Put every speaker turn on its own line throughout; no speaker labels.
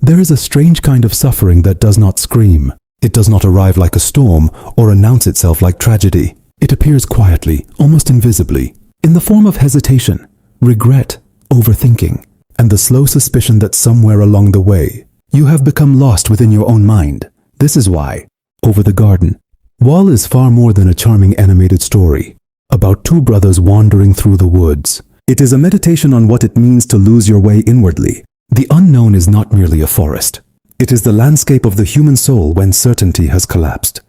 There is a strange kind of suffering that does not scream. It does not arrive like a storm or announce itself like tragedy. It appears quietly, almost invisibly, in the form of hesitation, regret, overthinking, and the slow suspicion that somewhere along the way, you have become lost within your own mind. This is why, Over the Garden, Wall is far more than a charming animated story about two brothers wandering through the woods. It is a meditation on what it means to lose your way inwardly. The unknown is not merely a forest. It is the landscape of the human soul when certainty has collapsed,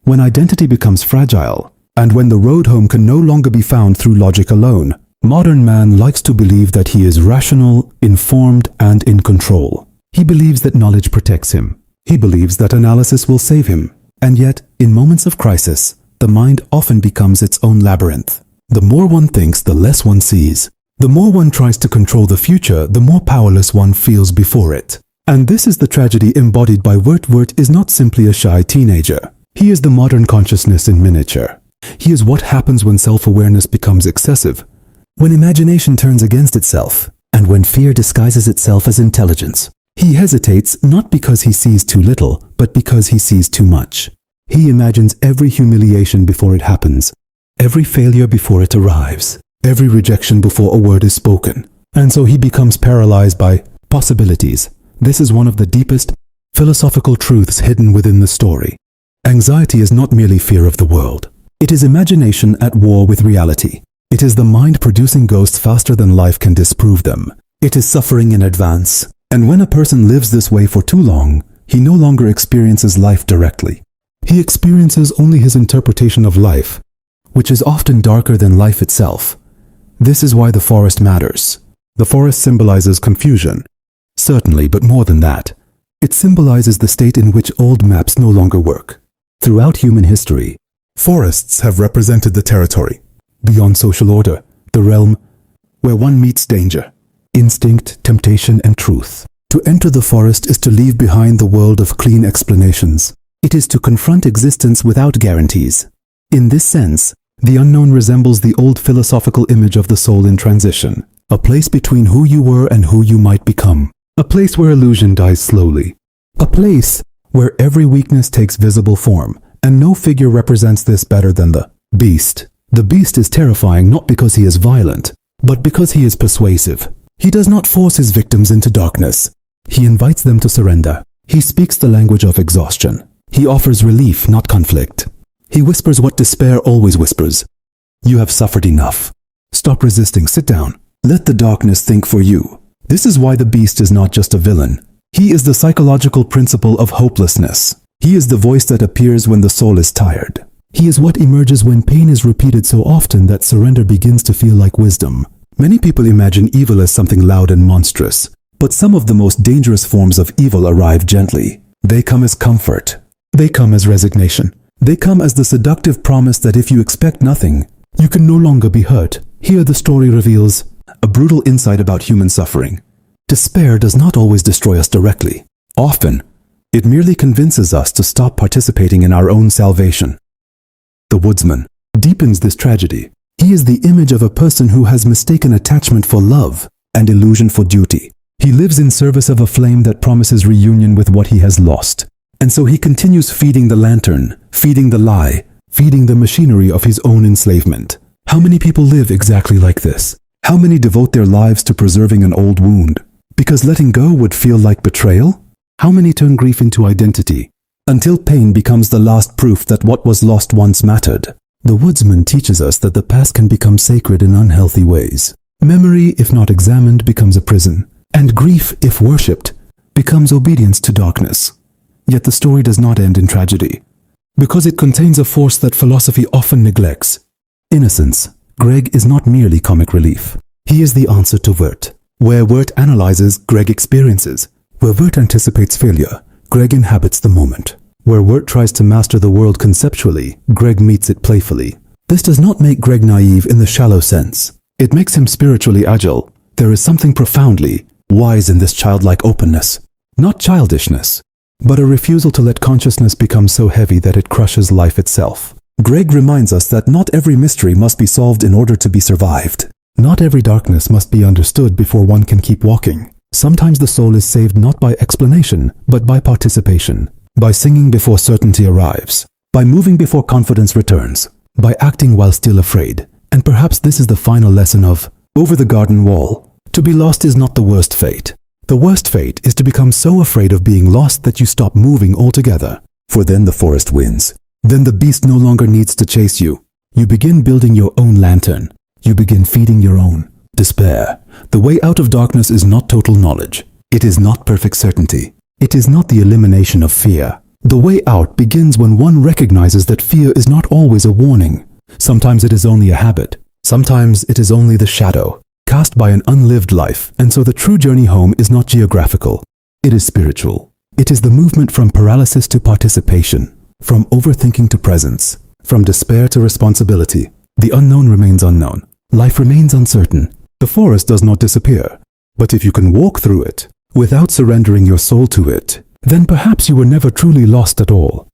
when identity becomes fragile, and when the road home can no longer be found through logic alone. Modern man likes to believe that he is rational, informed, and in control. He believes that knowledge protects him. He believes that analysis will save him. And yet, in moments of crisis, the mind often becomes its own labyrinth. The more one thinks, the less one sees. The more one tries to control the future, the more powerless one feels before it. And this is the tragedy embodied by Wurt. Wurt is not simply a shy teenager. He is the modern consciousness in miniature. He is what happens when self-awareness becomes excessive, when imagination turns against itself, and when fear disguises itself as intelligence. He hesitates not because he sees too little, but because he sees too much. He imagines every humiliation before it happens, every failure before it arrives, every rejection before a word is spoken. And so he becomes paralyzed by possibilities. This is one of the deepest philosophical truths hidden within the story. Anxiety is not merely fear of the world. It is imagination at war with reality. It is the mind producing ghosts faster than life can disprove them. It is suffering in advance. And when a person lives this way for too long, he no longer experiences life directly. He experiences only his interpretation of life, which is often darker than life itself. This is why the forest matters. The forest symbolizes confusion, certainly, but more than that. It symbolizes the state in which old maps no longer work. Throughout human history, forests have represented the territory, beyond social order, the realm where one meets danger, instinct, temptation, and truth. To enter the forest is to leave behind the world of clean explanations. It is to confront existence without guarantees. In this sense, the unknown resembles the old philosophical image of the soul in transition, a place between who you were and who you might become, a place where illusion dies slowly, a place where every weakness takes visible form, and no figure represents this better than the beast. The beast is terrifying not because he is violent, but because he is persuasive. He does not force his victims into darkness. He invites them to surrender. He speaks the language of exhaustion. He offers relief, not conflict. He whispers what despair always whispers. You have suffered enough. Stop resisting. Sit down. Let the darkness think for you. This is why the beast is not just a villain. He is the psychological principle of hopelessness. He is the voice that appears when the soul is tired. He is what emerges when pain is repeated so often that surrender begins to feel like wisdom. Many people imagine evil as something loud and monstrous, but some of the most dangerous forms of evil arrive gently. They come as comfort. They come as resignation. They come as the seductive promise that if you expect nothing, you can no longer be hurt. Here the story reveals a brutal insight about human suffering. Despair does not always destroy us directly. Often, it merely convinces us to stop participating in our own salvation. The woodsman deepens this tragedy. He is the image of a person who has mistaken attachment for love and illusion for duty. He lives in service of a flame that promises reunion with what he has lost. And so he continues feeding the lantern, feeding the lie, feeding the machinery of his own enslavement. How many people live exactly like this? How many devote their lives to preserving an old wound? Because letting go would feel like betrayal? How many turn grief into identity? Until pain becomes the last proof that what was lost once mattered. The woodsman teaches us that the past can become sacred in unhealthy ways. Memory, if not examined, becomes a prison. And grief, if worshipped, becomes obedience to darkness. Yet the story does not end in tragedy, because it contains a force that philosophy often neglects. Innocence. Greg is not merely comic relief. He is the answer to Wurt. Where Wurt analyzes, Greg experiences. Where Wurt anticipates failure, Greg inhabits the moment. Where Wurt tries to master the world conceptually, Greg meets it playfully. This does not make Greg naive in the shallow sense. It makes him spiritually agile. There is something profoundly wise in this childlike openness. Not childishness, but a refusal to let consciousness become so heavy that it crushes life itself. Greg reminds us that not every mystery must be solved in order to be survived. Not every darkness must be understood before one can keep walking. Sometimes the soul is saved not by explanation, but by participation, by singing before certainty arrives, by moving before confidence returns, by acting while still afraid. And perhaps this is the final lesson of Over the Garden Wall. To be lost is not the worst fate. The worst fate is to become so afraid of being lost that you stop moving altogether. For then the forest wins. Then the beast no longer needs to chase you. You begin building your own lantern. You begin feeding your own despair. The way out of darkness is not total knowledge. It is not perfect certainty. It is not the elimination of fear. The way out begins when one recognizes that fear is not always a warning. Sometimes it is only a habit. Sometimes it is only the shadow cast by an unlived life. And so the true journey home is not geographical. It is spiritual. It is the movement from paralysis to participation, from overthinking to presence, from despair to responsibility. The unknown remains unknown. Life remains uncertain. The forest does not disappear. But if you can walk through it without surrendering your soul to it, then perhaps you were never truly lost at all.